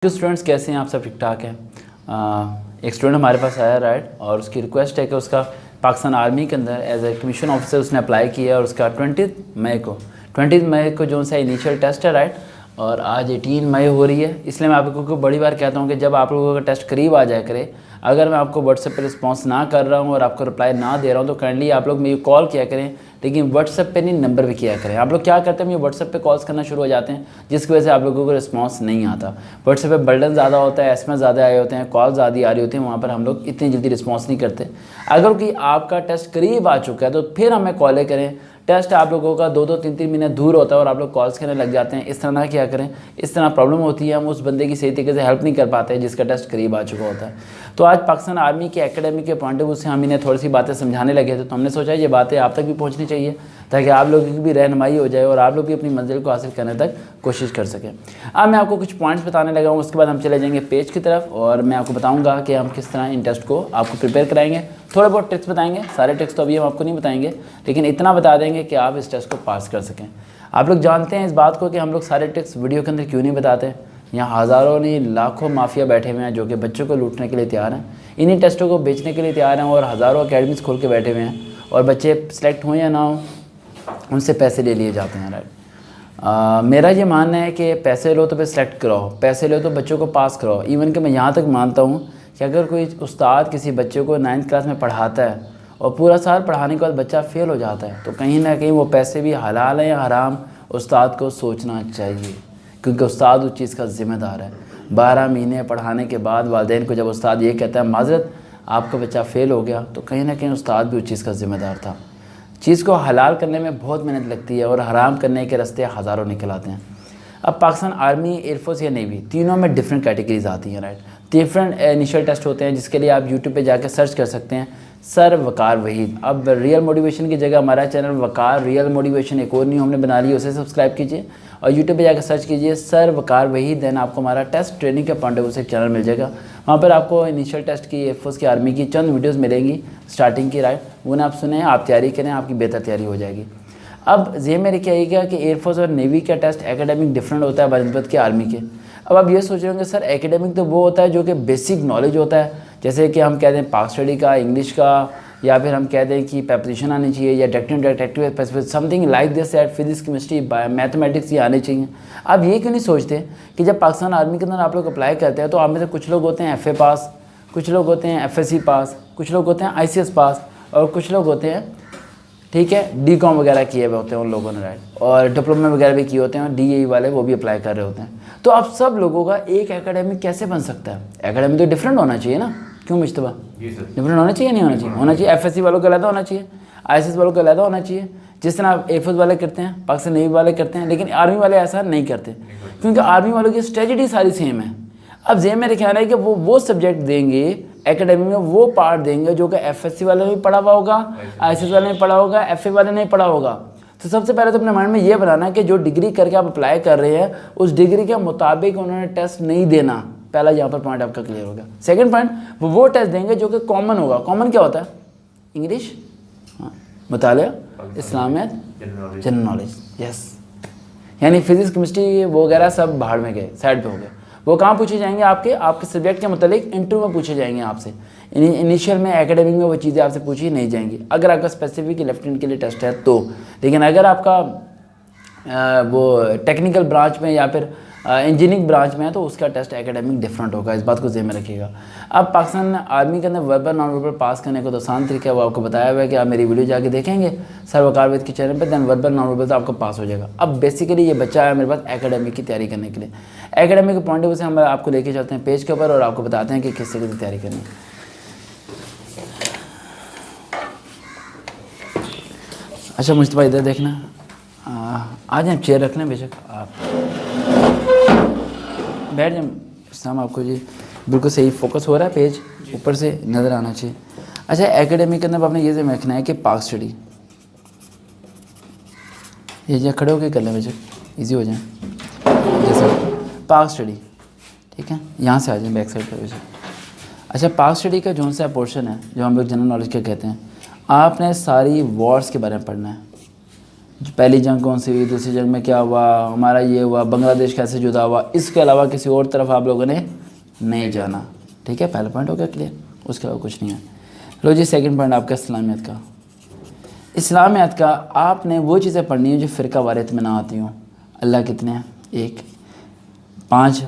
जो स्टूडेंट्स कैसे हैं आप सब ठीक ठाक हैं। एक स्टूडेंट हमारे पास आया राइट, और उसकी रिक्वेस्ट है कि उसका पाकिस्तान आर्मी के अंदर एज ए कमीशन ऑफिसर उसने अप्लाई किया और उसका 20 मई को जो सा इनिशियल टेस्ट है राइट, और आज 18 मई हो रही है। इसलिए मैं आप लोगों को बड़ी बार कहता हूँ कि जब आप लोगों का टेस्ट करीब आ जाए करे, अगर मैं आपको व्हाट्सएप पे रिस्पांस ना कर रहा हूँ और आपको रिप्लाई ना दे रहा हूँ तो काइंडली आप लोग मुझे कॉल किया करें, लेकिन व्हाट्सएप पे नहीं नंबर पे किया करें। आप लोग क्या करते हैं, मुझे व्हाट्सएप पे कॉल्स करना शुरू हो जाते हैं जिसकी वजह से आप लोगों को रिस्पांस नहीं आता। व्हाट्सएप पे बर्डन ज़्यादा होता है, एसएमएस ज़्यादा आए होते हैं, कॉल ज़्यादा आ रही होती हैं, वहाँ पर हम लोग इतनी जल्दी रिस्पॉन्स नहीं करते। अगर कि आपका टेस्ट करीब आ चुका है तो फिर हमें कॉलें करें। टेस्ट आप लोगों का 2-2 3-3 महीने दूर होता है और आप लोग कॉल्स करने लग जाते हैं। इस तरह ना किया करें, इस तरह प्रॉब्लम होती है, हम उस बंदे की सही तरीके से हेल्प नहीं कर पाते जिसका टेस्ट करीब आ चुका होता है। तो आज पाकिस्तान आर्मी के एकेडमी के पॉइंट ऑफ व्यू से हम इन्हें थोड़ी सी बातें समझाने लगे थे, तो हमने सोचा ये बातें आप तक भी पहुँचनी चाहिए ताकि आप लोगों की भी रहनुमाई हो जाए और आप लोग भी अपनी मंजिल को हासिल करने तक कोशिश कर सकें। अब मैं आपको कुछ पॉइंट्स बताने लगा हूँ, उसके बाद हम चले जाएंगे पेज की तरफ और मैं आपको बताऊँगा कि हम किस तरह इन टेस्ट को आपको प्रिपेयर कराएंगे। थोड़े बहुत ट्रिक्स बताएंगे, सारे ट्रिक्स तो अभी हम आपको नहीं बताएंगे, लेकिन इतना बता देंगे कि आप इस टेस्ट को पास कर सकें। आप लोग जानते हैं इस बात को कि हम लोग सारे ट्रिक्स वीडियो के अंदर क्यों नहीं बताते। यहाँ हज़ारों नहीं लाखों माफिया बैठे हुए हैं जो कि बच्चों को लूटने के लिए तैयार हैं, इन्हीं टेस्टों को बेचने के लिए तैयार हैं, और हज़ारों अकेडमीज खोल के बैठे हुए हैं, और बच्चे सेलेक्ट हों या ना हो उनसे पैसे ले लिए जाते हैं राइट। मेरा ये मानना है कि पैसे लो तो फिर सेलेक्ट कराओ, पैसे लो तो बच्चों को पास कराओ। इवन कि मैं यहाँ तक मानता हूँ कि अगर कोई उस्ताद किसी बच्चे को 9th क्लास में पढ़ाता है और पूरा साल पढ़ाने के बाद बच्चा फेल हो जाता है तो कहीं ना कहीं वो पैसे भी हलाल है या हराम, उस्ताद को सोचना चाहिए, क्योंकि उस्ताद उस चीज़ का ज़िम्मेदार है। 12 महीने पढ़ाने के बाद वालिदैन को जब उस्ताद ये कहता है माजरत आपका बच्चा फ़ेल हो गया, तो कहीं ना कहीं उस्ताद भी उस चीज़ का ज़िम्मेदार था। चीज़ को हलाल करने में बहुत मेहनत लगती है और हराम करने के रास्ते हज़ारों निकल आते हैं। अब पाकिस्तान आर्मी, एयरफोर्स या नेवी तीनों में डिफरेंट कैटेगरीज आती हैं राइट। डिफरेंट इनिशियल टेस्ट होते हैं जिसके लिए आप यूट्यूब पे जाकर सर्च कर सकते हैं, सर वकार वहीद। अब रियल मोटिवेशन की जगह हमारा चैनल वकार रियल मोटिवेशन एक और न्यू हमने बना ली, उसे सब्सक्राइब कीजिए और यूट्यूब पे जाकर सर्च कीजिए सर वकार वहीद, देन आपको हमारा टेस्ट ट्रेनिंग के पॉइंट ऑफ व्यू से एक चैनल मिल जाएगा। वहाँ पर आपको इनिशियल टेस्ट की, एयरफोर्स की, आर्मी की चंद वीडियोज़ मिलेंगी स्टार्टिंग की राइट, उन्हें आप सुने, आप तैयारी करें, आपकी बेहतर तैयारी हो जाएगी। अब ये मेरे क्या आएगा कि एयरफोर्स और नेवी का टेस्ट एकेडमिक डिफरेंट होता है बनस्बत के आर्मी के। अब आप ये सोच रहे होंगे सर एकेडमिक तो वो होता है जो कि बेसिक नॉलेज होता है, जैसे कि हम कहते हैं पाक स्टडी का, इंग्लिश का, या फिर हम कहते हैं कि प्रेपरेशन आनी चाहिए या detective something like this eight physics, chemistry, mathematics ये आने चाहिए। आप ये क्यों नहीं सोचते कि जब पाकिस्तान आर्मी के अंदर आप लोग अप्लाई करते हैं तो आप में से कुछ लोग होते हैं FA पास, कुछ लोग होते हैं FSC पास, कुछ लोग होते हैं ICS पास, और कुछ लोग होते हैं ठीक है DCOM वगैरह किए हुए होते हैं उन लोगों ने राइट, और डिप्लोमा वगैरह भी किए होते हैं, और DAE वाले वो भी अप्लाई कर रहे होते हैं। तो आप सब लोगों का एक एकेडमिक कैसे बन सकता है? एकेडमिक तो डिफरेंट होना चाहिए ना, क्यों मुश्तबा? डिफरेंट होना चाहिए, नहीं होना चाहिए? होना चाहिए। FSC वालों का अलग होना चाहिए, ICS वालों का अलग होना चाहिए, जिस तरह आप एयरफोर्स वाले करते हैं, पाकिस्तान नेवी वाले करते हैं, लेकिन आर्मी वाले ऐसा नहीं करते क्योंकि आर्मी वालों की स्ट्रेटजी सारी सेम है। अब ये मेरे ख्याल है कि वो सब्जेक्ट देंगे एकेडमी में, वो पार्ट देंगे जो कि FSC वाले ने भी पढ़ा हुआ होगा, ICS वाले ने पढ़ा होगा, FA वाले ने पढ़ा होगा। तो सबसे पहले तो अपने माइंड में ये बनाना कि जो डिग्री करके आप अप्लाई कर रहे हैं उस डिग्री के मुताबिक उन्होंने टेस्ट नहीं देना। पहला यहाँ पर पॉइंट आपका क्लियर होगा। सेकंड पॉइंट, वो टेस्ट देंगे जो कि कॉमन होगा। कॉमन क्या होता है? इंग्लिश, मुतालिया, इस्लामियत, जनरल नॉलेज, यस। यानी फिजिक्स, केमिस्ट्री वगैरह सब बाहर में गए, साइड पे हो गए। वो कहाँ पूछे जाएंगे? आपके सब्जेक्ट के मतलब इंटरव्यू में पूछे जाएंगे आपसे। इनिशियल में एकेडमिक में वो चीज़ें आपसे पूछी नहीं जाएंगी अगर आपका स्पेसिफिक लेफ्टिनेंट के लिए टेस्ट है तो। लेकिन अगर आपका वो टेक्निकल ब्रांच में या फिर इंजीनियरिंग ब्रांच में है तो उसका टेस्ट एकेडमिक डिफरेंट होगा, इस बात को ज़हन में रखिएगा। अब पाकिस्तान आर्मी के अंदर वर्बल नॉन वर्बल पास करने को तो आसान तरीका है, वो आपको बताया हुआ है कि आप मेरी वीडियो जाके देखेंगे सर वकार वहीद के चैनल पे, दैन वर्बल नॉन वर्बल तो आपको पास हो जाएगा। अब बेसिकली ये बच्चा है मेरे पास एकेडमिक की तैयारी करने के लिए। एकेडमिक के पॉइंट ऑफ व्यू से हम आपको लेके चलते हैं पेज के ऊपर और आपको बताते हैं कि किस तरीके से तैयारी करनी है। अच्छा मुश्तबा इधर देखना, आज हम चेयर रख लें, बेशक आप बैठ जाए। इस्लाम आपको जी बिल्कुल सही फोकस हो रहा है, पेज ऊपर से नज़र आना चाहिए। अच्छा एकेडमिक के अंदर आपने ये ध्यान रखना है कि पाक स्टडी, ये जो खड़े होकर कर लें बेशक ईजी हो जाए, जैसे पाक स्टडी ठीक है, यहाँ से आ जाए बैक साइड पर बेशक। अच्छा पाक स्टडी का जो सा पोर्शन है जो हम लोग जनरल नॉलेज के कहते हैं, आपने सारी वॉर्स के बारे में पढ़ना है। पहली जंग कौन सी हुई, दूसरी जंग में क्या हुआ, हमारा ये हुआ, बांग्लादेश कैसे जुदा हुआ, इसके अलावा किसी और तरफ आप लोगों ने नहीं जाना। ठीक है, पहला पॉइंट हो गया क्लियर, उसके अलावा कुछ नहीं है। लो जी सेकंड पॉइंट आपका इस्लामियत का। इस्लामियत का आपने वो चीज़ें पढ़नी है जो फ़िरका वारियत में ना आती हों। अल्लाह कितने हैं, एक। पाँच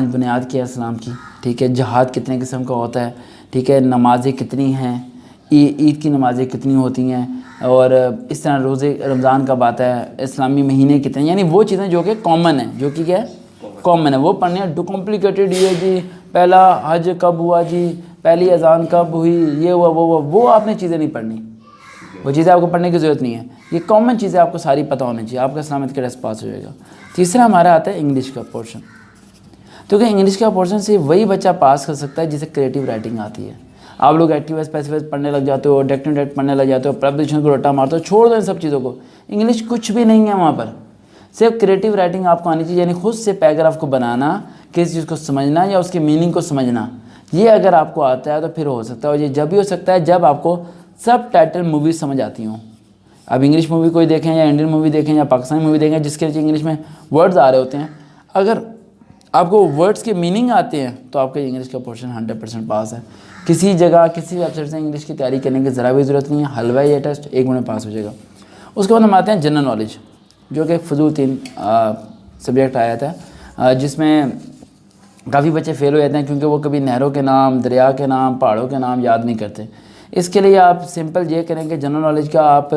बुनियाद की है इस्लाम की। ठीक है, जहाद कितने किस्म का होता है। ठीक है, नमाज़ें कितनी हैं, ईद की नमाज़ें कितनी होती हैं, और इस तरह रोज़े रमज़ान कब आता है, इस्लामी महीने कितने, यानी वो चीज़ें जो कि कॉमन है, जो कि क्या है कॉमन है, वो पढ़नी है। टू कॉम्प्लिकेटेड ये जी पहला हज कब हुआ जी, पहली अजान कब हुई, ये हुआ वो आपने चीज़ें नहीं पढ़नी, वो चीज़ें आपको पढ़ने की ज़रूरत नहीं है। ये कॉमन चीज़ें आपको सारी पता होनी चाहिए, आपका इस्लामियत का टेस्ट पास हो जाएगा। तीसरा हमारा आता है इंग्लिश का पोर्शन। तो क्या इंग्लिश का पोर्शन से वही बच्चा पास कर सकता है जिसे क्रिएटिव राइटिंग आती है। आप लोग एक्टिव पैसिव पढ़ने लग जाते हो, डेक्टिव पढ़ने लग जाते हो, प्रपोजिशन को रट्टा मारते हो, छोड़ दो इन सब चीज़ों को। इंग्लिश कुछ भी नहीं है वहाँ पर, सिर्फ क्रिएटिव राइटिंग आपको आनी चाहिए, यानी खुद से पैराग्राफ को बनाना, किसी चीज़ को समझना या उसके मीनिंग को समझना। ये अगर आपको आता है तो फिर हो सकता है, और ये जब भी हो सकता है जब आपको सब टाइटल मूवी समझ आती हों। अब इंग्लिश मूवी कोई देखें या इंडियन मूवी देखें या पाकिस्तानी मूवी देखें जिसके नीचे इंग्लिश में वर्ड्स आ रहे होते हैं, अगर आपको वर्ड्स के मीनिंग आते हैं तो आपका इंग्लिश का पोर्शन 100% पास है। किसी जगह किसी वेबसाइट से इंग्लिश की तैयारी करने की ज़रा भी ज़रूरत नहीं है, हलवा ये टेस्ट 1 मिनट में पास हो जाएगा। उसके बाद हम आते हैं जनरल नॉलेज, जो कि फजूल 3 सब्जेक्ट आया था, जिसमें काफ़ी बच्चे फेल हो जाते हैं क्योंकि वो कभी नहरों के नाम, दरिया के नाम, पहाड़ों के नाम याद नहीं करते। इसके लिए आप सिंपल ये करें कि जनरल नॉलेज का आप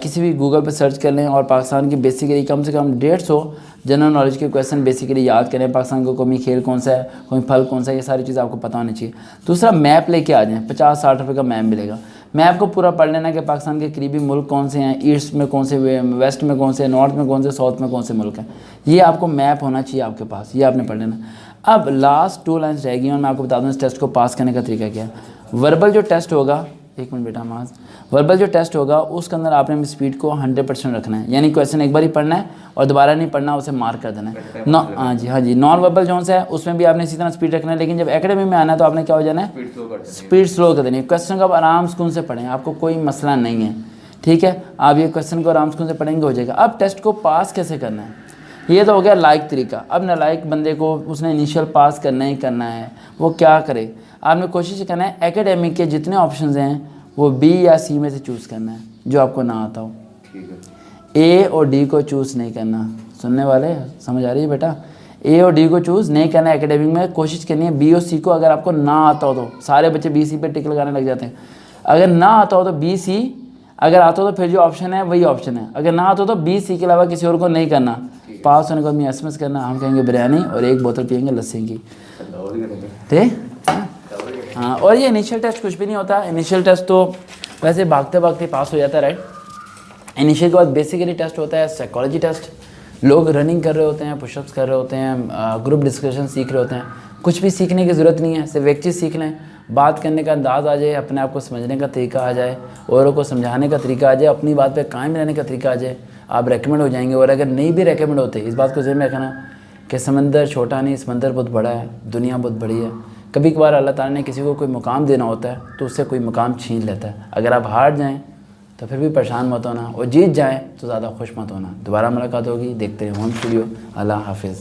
किसी भी गूगल पर सर्च कर लें और पाकिस्तान की बेसिकली कम से कम 150 जनरल नॉलेज के क्वेश्चन बेसिकली याद करें। पाकिस्तान को कौमी खेल कौन सा है, कौमी फल कौन सा है, ये सारी चीज़ें आपको पता होनी चाहिए। दूसरा मैप लेके आ जाएँ, 50-60 रुपये का मैप मिलेगा। मैप को पूरा पढ़ लेना कि पाकिस्तान के करीबी मुल्क कौन से हैं, ईस्ट में कौन से, वेस्ट में कौन से, नॉर्थ में कौन से, साउथ में कौन से मुल्क हैं, ये आपको मैप होना चाहिए आपके पास, ये आपने पढ़ लेना। अब लास्ट 2 लाइन्स रहेगी और मैं आपको बता दूँ इस टेस्ट को पास करने का तरीका क्या है। वर्बल जो टेस्ट होगा, 1 मिनट बेटा माज, वर्बल जो टेस्ट होगा उसके अंदर आपने स्पीड को 100% रखना है, यानी क्वेश्चन एक बार ही पढ़ना है और दोबारा नहीं पढ़ना, उसे मार्क कर देना है। हाँ जी। नॉन वर्बल जो है उसमें भी आपने इसी तरह स्पीड रखना है, लेकिन जब एकेडमी में आना है तो आपने क्या हो जाना है, स्पीड स्लो कर देनी है। क्वेश्चन को आप आराम सुकून से पढ़ें, आपको कोई मसला नहीं है। ठीक है, आप ये क्वेश्चन को आराम सुकून से पढ़ेंगे हो जाएगा। अब टेस्ट को पास कैसे करना है, ये तो हो गया लाइक तरीका। अब नालायक बंदे को उसने इनिशियल पास करना ही करना है, वो क्या करे, आपने कोशिश करना है एकेडमिक के जितने ऑप्शन हैं वो बी या सी में से चूज़ करना है जो आपको ना आता हो। ए और डी को चूज़ नहीं करना। सुनने वाले समझ आ रही है बेटा, ए और डी को चूज़ नहीं करना है एकेडमिक में, कोशिश करनी है बी और सी को। अगर आपको ना आता हो तो सारे बच्चे बी सी पे टिक लगाने लग जाते हैं। अगर ना आता हो तो बी सी, अगर आता हो तो फिर जो ऑप्शन है वही ऑप्शन है। अगर ना आता हो तो बी सी के अलावा किसी और को नहीं करना। पास होने के बाद SMS करना, हम कहेंगे बिरयानी और 1 बोतल पियेंगे लस्सी की। ठीक, हाँ। और ये इनिशियल टेस्ट कुछ भी नहीं होता, इनिशियल टेस्ट तो वैसे भागते भागते पास हो जाता है, राइट। इनिशियल के बाद बेसिकली टेस्ट होता है साइकोलॉजी टेस्ट। लोग रनिंग कर रहे होते हैं, पुशअप्स कर रहे होते हैं, ग्रुप डिस्कशन सीख रहे होते हैं। कुछ भी सीखने की ज़रूरत नहीं है, सिर्फ एक चीज़ सीख लें, बात करने का अंदाज़ आ जाए, अपने आप को समझने का तरीका आ जाए, औरों को समझाने का तरीका आ जाए, अपनी बात पर कायम रहने का तरीका आ जाए, आप रेकमेंड हो जाएंगे। और अगर नहीं भी रेकमेंड होते, इस बात को ज़हन में रखना कि समंदर छोटा नहीं, समंदर बहुत बड़ा है, दुनिया बहुत बड़ी है। कभी कभार अल्लाह ताला ने किसी को कोई मुकाम देना होता है तो उससे कोई मुकाम छीन लेता है। अगर आप हार जाएं तो फिर भी परेशान मत होना, और जीत जाएं तो ज़्यादा खुश मत होना। दोबारा मुलाकात होगी, देखते हैं होम स्टूडियो। अल्लाह हाफिज़।